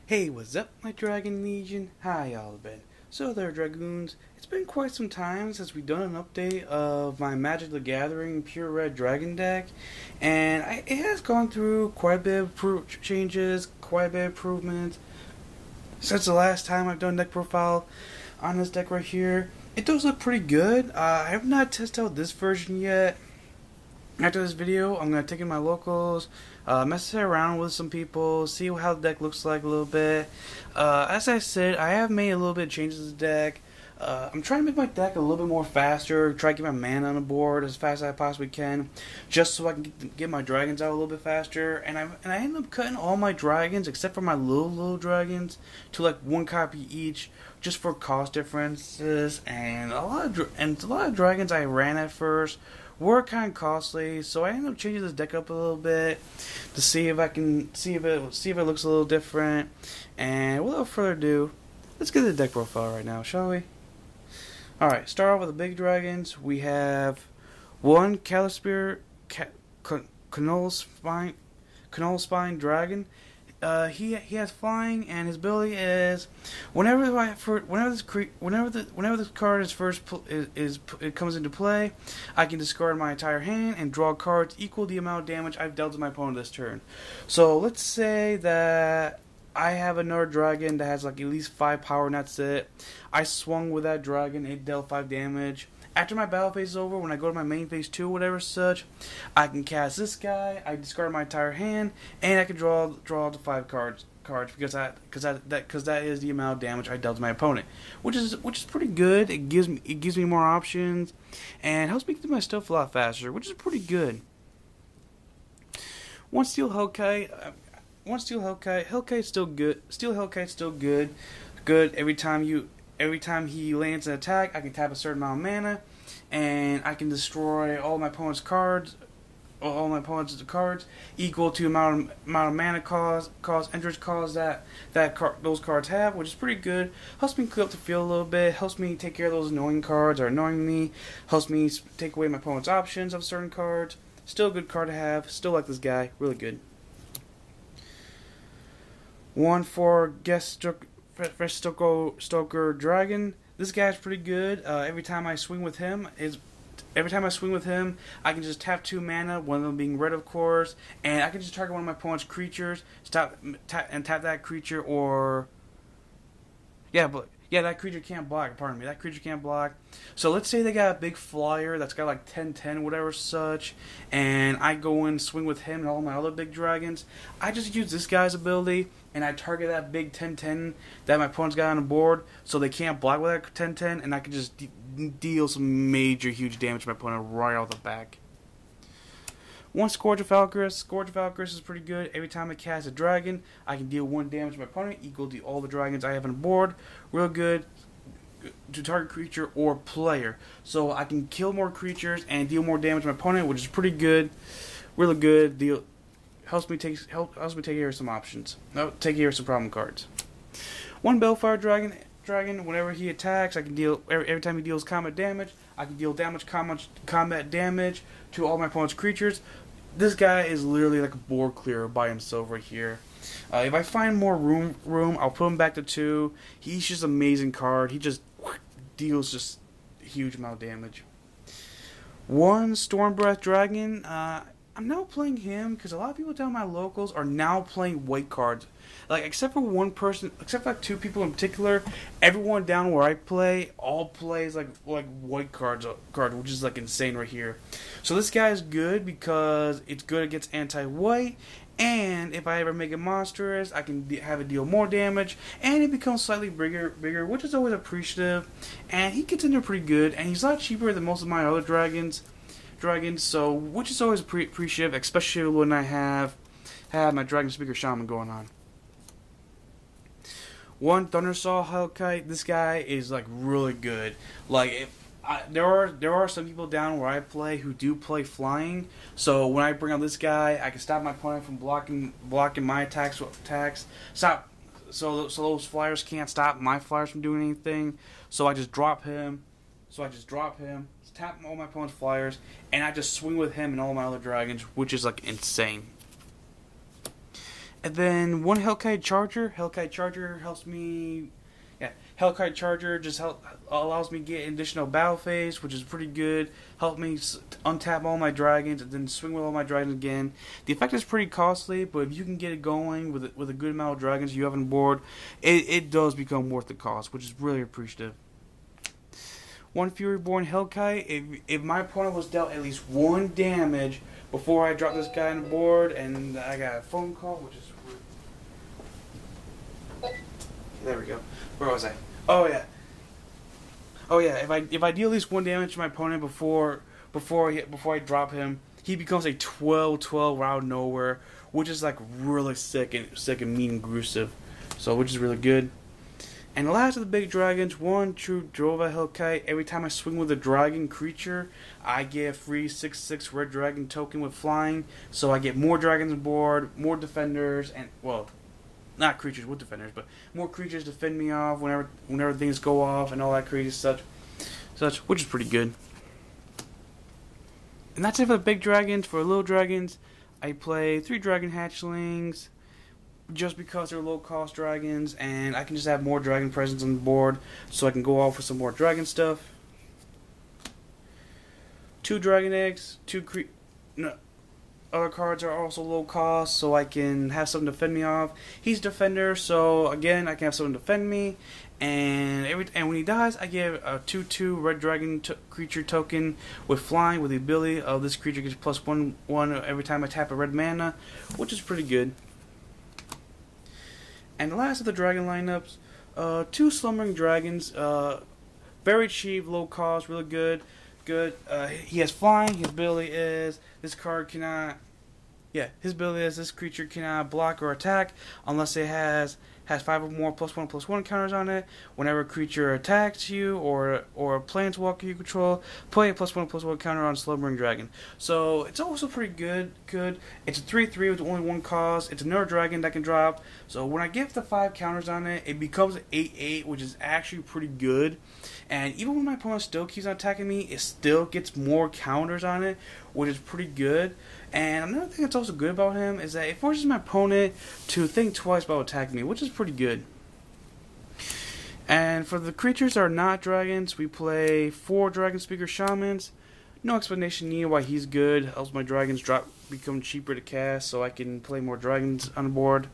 Hey, what's up, my Dragon Legion? How y'all been? So there, Dragoons. It's been quite some time since we've done an update of my Magic the Gathering Pure Red Dragon deck, and it has gone through quite a bit of changes, quite a bit of improvements since the last time I've done deck profile on this deck right here. It does look pretty good. I have not tested out this version yet. After this video, I'm going to take in my locals, mess around with some people, see how the deck looks like a little bit. As I said, I have made a little bit of changes to the deck. I'm trying to make my deck a little bit more faster, try to get my mana on the board as fast as I possibly can, just so I can get my dragons out a little bit faster. And I ended up cutting all my dragons, except for my little dragons, to like one copy each, just for cost differences. And a lot of dragons I ran at first were kind of costly, so I ended up changing this deck up a little bit to see if I can see if it looks a little different. And without further ado, let's get the deck profile right now, shall we? All right, start off with the big dragons. We have one Calispire Canol Spine Dragon. He has flying, and his ability is whenever this card is first it comes into play, I can discard my entire hand and draw cards equal to the amount of damage I've dealt to my opponent this turn. So let's say that I have another dragon that has like at least 5 power, and that's it. I swung with that dragon, it dealt 5 damage. After my battle phase is over, when I go to my main phase 2 or whatever such, I can cast this guy, I discard my entire hand, and I can draw the 5 cards because that is the amount of damage I dealt to my opponent, which is pretty good. It gives me more options and helps me do my stuff a lot faster, which is pretty good. One Steel Hellkite is still good. Steel Hellkite's still good. Good every time he lands an attack, I can tap a certain amount of mana, and I can destroy all my opponent's cards equal to amount of mana entrance cost those cards have, which is pretty good. Helps me clear up the field a little bit. Helps me take care of those annoying cards that are annoying me. Helps me take away my opponent's options of certain cards. Still a good card to have. Still like this guy. Really good. One for Fresh Stoker Dragon. This guy's pretty good. Every time I swing with him, I can just tap 2 mana, one of them being red, of course, and I can just target one of my opponent's creatures, tap that creature, or that creature can't block. Pardon me, that creature can't block. So let's say they got a big flyer that's got like 10/10, whatever such, and I go in, swing with him and all my other big dragons. I just use this guy's ability, and I target that big 10/10 that my opponent's got on the board, so they can't block with that 10/10, and I can just deal some major, huge damage to my opponent right off the back. One Scourge of Valkyries. Scourge of Valkyries is pretty good. Every time I cast a dragon, I can deal 1 damage to my opponent, equal to all the dragons I have on the board. Real good to target creature or player. So I can kill more creatures and deal more damage to my opponent, which is pretty good. Really good deal. Helps me take care of some options. Take care of some problem cards. One Bellfire Dragon. Whenever he attacks, I can deal every time he deals combat damage. I can deal combat damage to all my opponent's creatures. This guy is literally like a board clearer by himself right here. If I find more room, I'll put him back to 2. He's just an amazing card. He just deals just a huge amount of damage. One Stormbreath Dragon. I'm now playing him because a lot of people down my locals are now playing white cards. Like, except for one person, except for like 2 people in particular, everyone down where I play all plays like white cards, which is like insane right here. So this guy is good because it's good against anti-white, and if I ever make it monstrous, I can have it deal more damage, and it becomes slightly bigger, which is always appreciative. And he gets in there pretty good, and he's a lot cheaper than most of my other dragons, so which is always appreciative, especially when I have my Dragon Speaker Shaman going on. One Thundersaw Hellkite. This guy is like really good. Like there are some people down where I play who do play flying. So when I bring out this guy, I can stop my opponent from blocking my attacks. Stop. So those flyers can't stop my flyers from doing anything. So I just drop him. Tap all my opponent's flyers, and I just swing with him and all my other dragons, which is like insane. And then one Hellkite Charger. Hellkite Charger helps me. Yeah, Hellkite Charger just allows me to get additional battle phase, which is pretty good. Help me untap all my dragons and then swing with all my dragons again. The effect is pretty costly, but if you can get it going with a good amount of dragons you have on board, it does become worth the cost, which is really appreciative. One Furyborn Hellkite. If my opponent was dealt at least 1 damage before I drop this guy on the board, and I got a phone call, which is there we go. Where was I? Oh yeah. Oh yeah. If I deal at least 1 damage to my opponent before I drop him, he becomes a 12/12 out of nowhere, which is like really sick and mean and gruesome. So which is really good. And the last of the big dragons, one true Drova Hellkite. Every time I swing with a dragon creature, I get a free 6/6 red dragon token with flying. So I get more dragons on board, more defenders, and well, not creatures with defenders, but more creatures to fend me off whenever things go off and all that crazy such, which is pretty good. And that's it for the big dragons. For little dragons, I play 3 dragon hatchlings, just because they're low cost dragons, and I can just have more dragon presence on the board, so I can go off with some more dragon stuff. 2 dragon eggs, other cards are also low cost, so I can have something to fend me off. He's defender, so again I can have something to defend me. And when he dies, I get a 2/2 red dragon creature token with flying, with the ability of this creature gets +1/1 every time I tap a red mana, which is pretty good. And the last of the dragon lineups, 2 slumbering dragons, very cheap, low cost, really good. He has flying. His ability is this creature cannot block or attack unless it has 5 or more +1/+1 counters on it. Whenever a creature attacks you or a planeswalker you control, play a +1/+1 counter on Slumbering Dragon. So it's also pretty good. It's a 3/3 with only 1 cost. It's another dragon that can drop. So when I give the 5 counters on it, it becomes an 8/8, which is actually pretty good. And even when my opponent still keeps on attacking me, it still gets more counters on it, which is pretty good. And another thing that's also good about him is that it forces my opponent to think twice about attacking me, which is pretty good. And for the creatures that are not dragons, we play 4 Dragon Speaker Shamans. No explanation needed why he's good. Helps my dragons become cheaper to cast, so I can play more dragons on the board.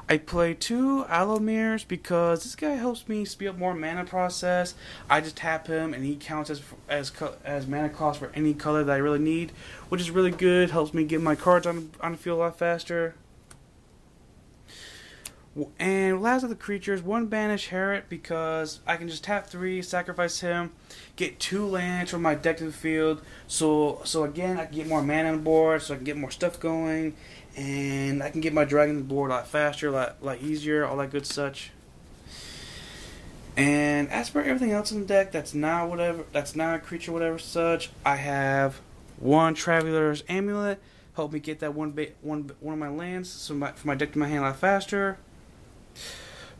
I play 2 Alomirs because this guy helps me speed up more mana process. I just tap him and he counts as mana cost for any color that I really need, which is really good. Helps me get my cards on the field a lot faster. And last of the creatures, 1 Banish Herod because I can just tap 3, sacrifice him, get 2 lands from my deck to the field. So again, I can get more mana on the board, so I can get more stuff going, and I can get my dragon on the board a lot faster, a lot easier, all that good such. And as for everything else in the deck, that's not a creature, whatever such. I have 1 Traveler's Amulet, help me get that one of my lands, so for my deck to my hand a lot faster.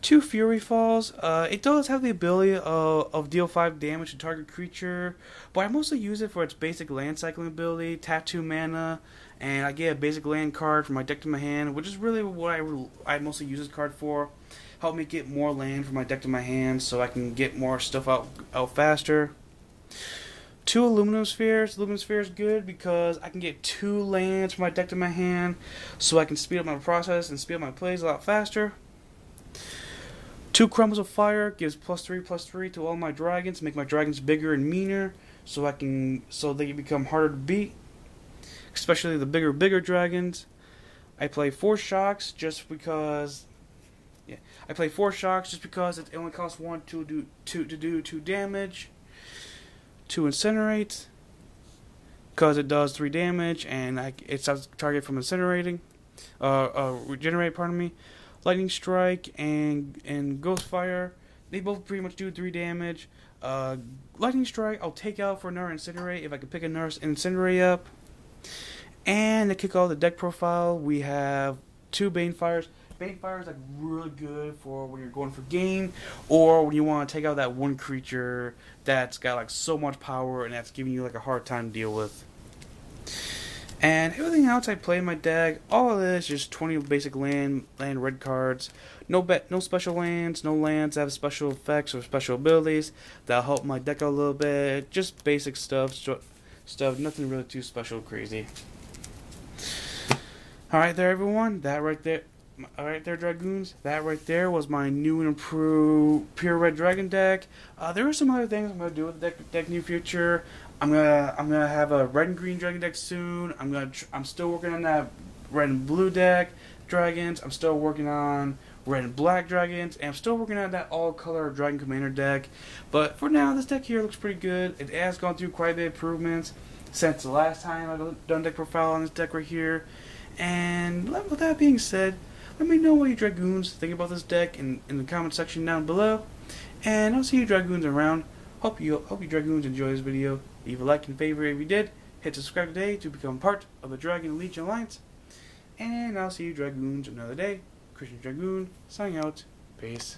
2 Fury Falls. It does have the ability of deal 5 damage to target creature, but I mostly use it for its basic land cycling ability, tap 2 mana, and I get a basic land card from my deck to my hand, which is really what I mostly use this card for. Help me get more land from my deck to my hand, so I can get more stuff out faster. 2 Aluminum Spheres. Aluminum Sphere is good because I can get 2 lands from my deck to my hand, so I can speed up my process and speed up my plays a lot faster. 2 Crumbles of Fire gives +3/+3 to all my dragons, make my dragons bigger and meaner, so they become harder to beat, especially the bigger dragons. I play 4 Shocks just because. Yeah, I play 4 Shocks just because it only costs 1 to do 2 damage. 2 Incinerate because it does 3 damage and it stops the target from incinerating. Regenerate, pardon me. Lightning Strike and Ghostfire, they both pretty much do 3 damage. Lightning Strike, I'll take out for another Incinerate if I can pick another Incinerate up. And to kick off the deck profile, we have 2 Banefires. Banefire is like really good for when you're going for game, or when you want to take out that one creature that's got like so much power and that's giving you like a hard time to deal with. And everything else I play in my deck, all of this just 20 basic land red cards. No special lands, no lands that have special effects or special abilities that'll help my deck out a little bit. Just basic stuff, nothing really too special, crazy. Alright there, everyone. Alright there, Dragoons. That right there was my new and improved Pure Red Dragon deck. There are some other things I'm gonna do with the deck in the future. I'm gonna have a red and green dragon deck soon. I'm still working on that red and blue deck dragons. I'm still working on red and black dragons, and I'm still working on that all color dragon commander deck. But for now, this deck here looks pretty good. It has gone through quite a bit of improvements since the last time I've done deck profile on this deck right here. And with that being said, let me know what you Dragoons think about this deck in the comment section down below. And I'll see you Dragoons around. Hope you Dragoons enjoy this video. Leave a like and favorite if you did. Hit subscribe today to become part of the Dragon Legion Alliance. And I'll see you Dragoons another day. Christian Dragoon, signing out. Peace.